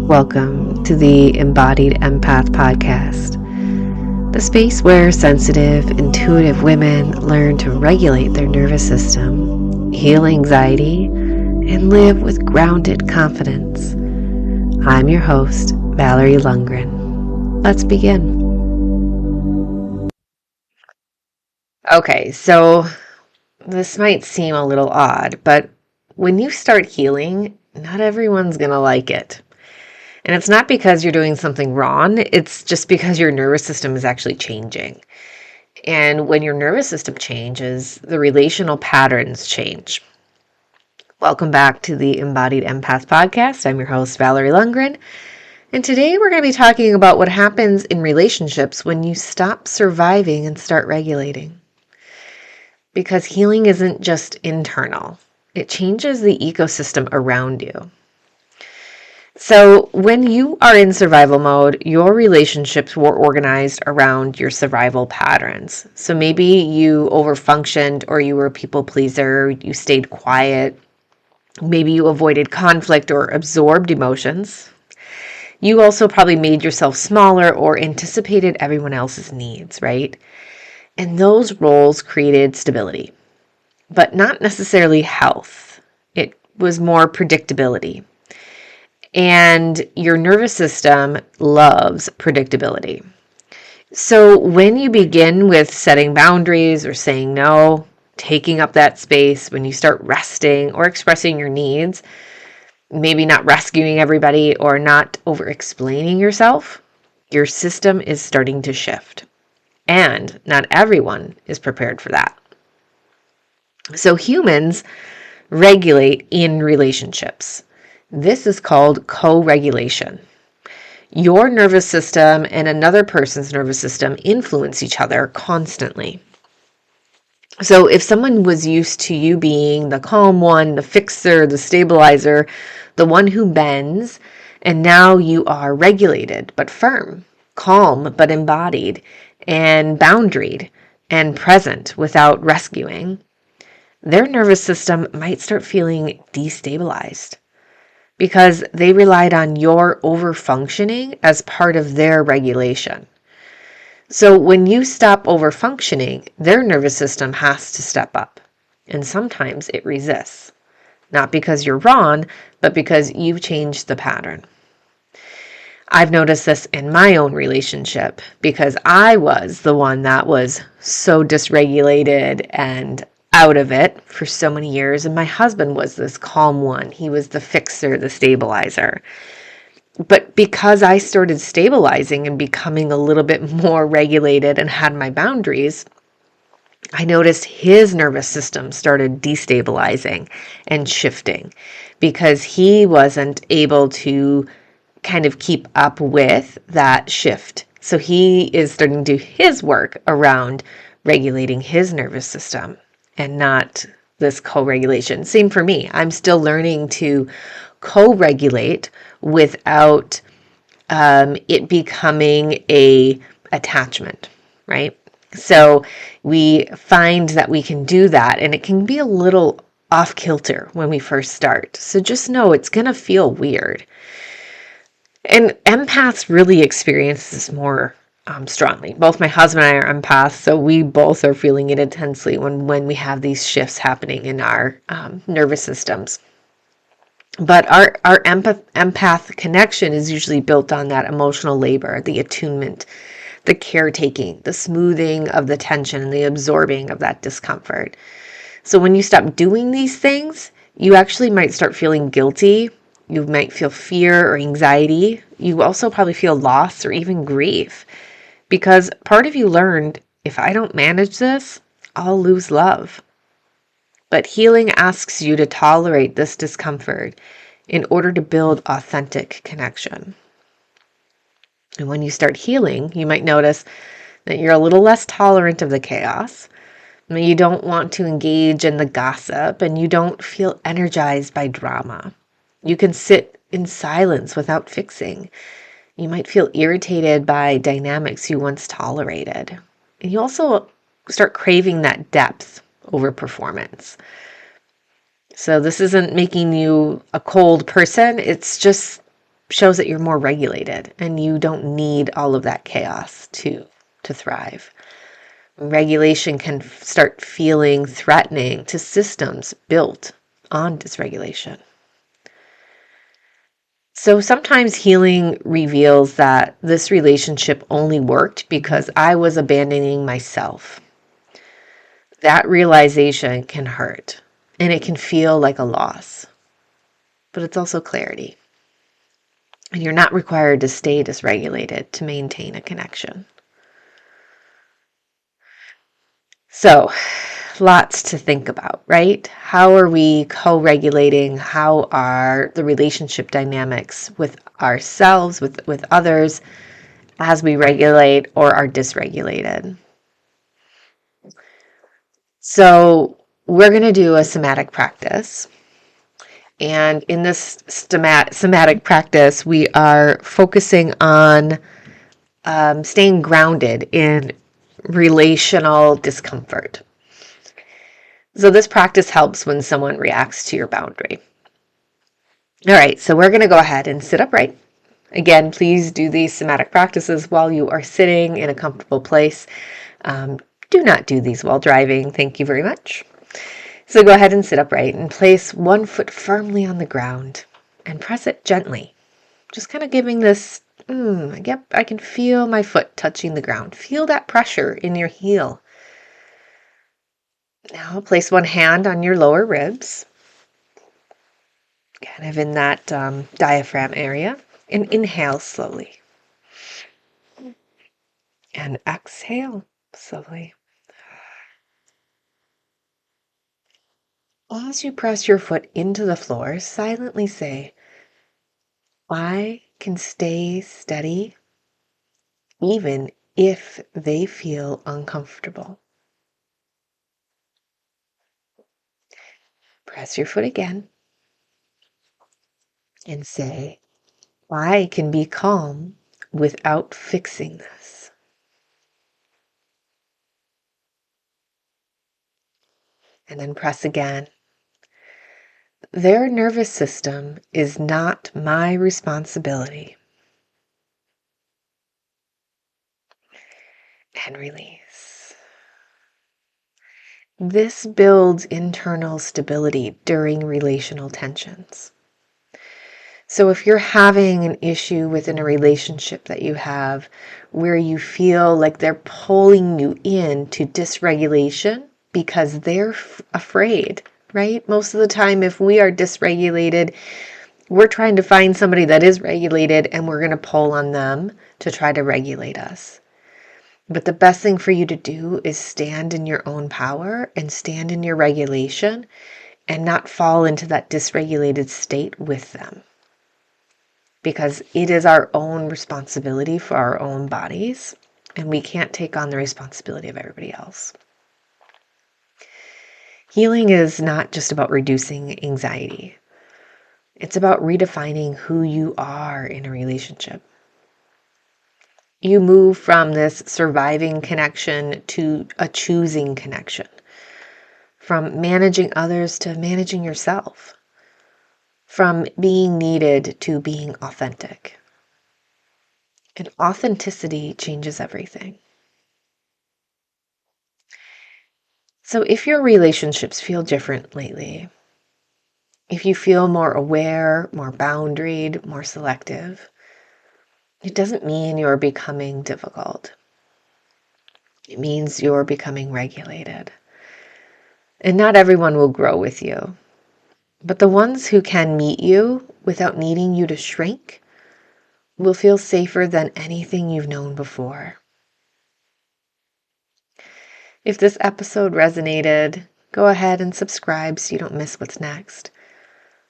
Welcome to the Embodied Empath Podcast, the space where sensitive, intuitive women learn to regulate their nervous system, heal anxiety, and live with grounded confidence. I'm your host, Valerie Lundgren. Let's begin. Okay, so this might seem a little odd, but when you start healing, not everyone's going to like it. And it's not because you're doing something wrong, it's just because your nervous system is actually changing. And when your nervous system changes, the relational patterns change. Welcome back to the Embodied Empath Podcast. I'm your host, Valerie Lundgren. And today we're going to be talking about what happens in relationships when you stop surviving and start regulating. Because healing isn't just internal. It changes the ecosystem around you. So when you are in survival mode, your relationships were organized around your survival patterns. So maybe you overfunctioned, or you were a people pleaser, you stayed quiet, maybe you avoided conflict or absorbed emotions. You also probably made yourself smaller or anticipated everyone else's needs, right? And those roles created stability, but not necessarily health. It was more predictability. And your nervous system loves predictability. So when you begin with setting boundaries or saying no, taking up that space, when you start resting or expressing your needs, maybe not rescuing everybody or not over-explaining yourself, your system is starting to shift. And not everyone is prepared for that. So humans regulate in relationships. This is called co-regulation. Your nervous system and another person's nervous system influence each other constantly. So if someone was used to you being the calm one, the fixer, the stabilizer, the one who bends, and now you are regulated but firm, calm but embodied, and boundaried and present without rescuing, their nervous system might start feeling destabilized, because they relied on your overfunctioning as part of their regulation. So when you stop overfunctioning, their nervous system has to step up. And sometimes it resists. Not because you're wrong, but because you've changed the pattern. I've noticed this in my own relationship because I was the one that was so dysregulated and out of it for so many years, and my husband was this calm one. He was the fixer, the stabilizer. But because I started stabilizing and becoming a little bit more regulated and had my boundaries, I noticed his nervous system started destabilizing and shifting because he wasn't able to kind of keep up with that shift. So he is starting to do his work around regulating his nervous system and not this co-regulation. Same for me. I'm still learning to co-regulate without it becoming a attachment, right? So we find that we can do that, and it can be a little off kilter when we first start. So just know it's going to feel weird. And empaths really experience this more strongly. Both my husband and I are empaths, so we both are feeling it intensely when we have these shifts happening in our nervous systems. But our empath connection is usually built on that emotional labor, the attunement, the caretaking, the smoothing of the tension, and the absorbing of that discomfort. So when you stop doing these things, you actually might start feeling guilty. You might feel fear or anxiety. You also probably feel loss or even grief, because part of you learned, if I don't manage this, I'll lose love. But healing asks you to tolerate this discomfort in order to build authentic connection. And when you start healing, you might notice that you're a little less tolerant of the chaos. You don't want to engage in the gossip, and you don't feel energized by drama. You can sit in silence without fixing. You might feel irritated by dynamics you once tolerated. And you also start craving that depth over performance. So this isn't making you a cold person. It's just shows that you're more regulated and you don't need all of that chaos to thrive. Regulation can start feeling threatening to systems built on dysregulation. So sometimes healing reveals that this relationship only worked because I was abandoning myself. That realization can hurt and it can feel like a loss, but it's also clarity. And you're not required to stay dysregulated to maintain a connection. So, lots to think about, right? How are we co-regulating? How are the relationship dynamics with ourselves, with others, as we regulate or are dysregulated? So, we're going to do a somatic practice. And in this somatic practice, we are focusing on staying grounded in relational discomfort. So this practice helps when someone reacts to your boundary. All right, so we're going to go ahead and sit upright. Again, please do these somatic practices while you are sitting in a comfortable place. Do not do these while driving. Thank you very much. So go ahead and sit upright and place one foot firmly on the ground and press it gently. Just kind of giving this, yep, I can feel my foot touching the ground. Feel that pressure in your heel. Now place one hand on your lower ribs, kind of in that diaphragm area, and inhale slowly. And exhale slowly. As you press your foot into the floor, silently say, I can stay steady even if they feel uncomfortable. Press your foot again and say, I can be calm without fixing this. And then press again. Their nervous system is not my responsibility. And release. This builds internal stability during relational tensions. So if you're having an issue within a relationship that you have where you feel like they're pulling you into dysregulation because they're afraid, right? Most of the time, if we are dysregulated, we're trying to find somebody that is regulated and we're going to pull on them to try to regulate us. But the best thing for you to do is stand in your own power and stand in your regulation and not fall into that dysregulated state with them. Because it is our own responsibility for our own bodies, and we can't take on the responsibility of everybody else. Healing is not just about reducing anxiety. It's about redefining who you are in a relationship. You move from this surviving connection to a choosing connection, from managing others to managing yourself, from being needed to being authentic. And authenticity changes everything. So if your relationships feel different lately, if you feel more aware, more boundaried, more selective, it doesn't mean you're becoming difficult. It means you're becoming regulated. And not everyone will grow with you. But the ones who can meet you without needing you to shrink will feel safer than anything you've known before. If this episode resonated, go ahead and subscribe so you don't miss what's next.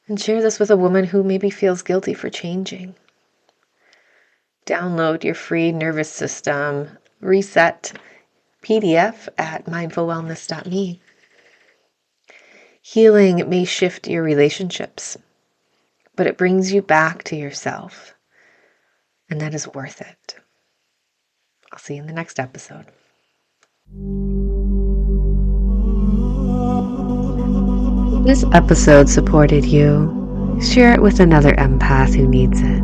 And share this with a woman who maybe feels guilty for changing. Download your free nervous system reset PDF at mindfulwellness.me. Healing may shift your relationships, but it brings you back to yourself, and that is worth it. I'll see you in the next episode. This episode supported you. Share it with another empath who needs it.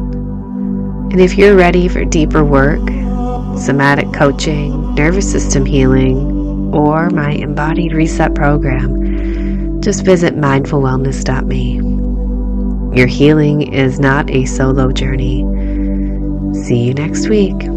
And if you're ready for deeper work, somatic coaching, nervous system healing, or my Embodied Reset program, just visit mindfulwellness.me. Your healing is not a solo journey. See you next week.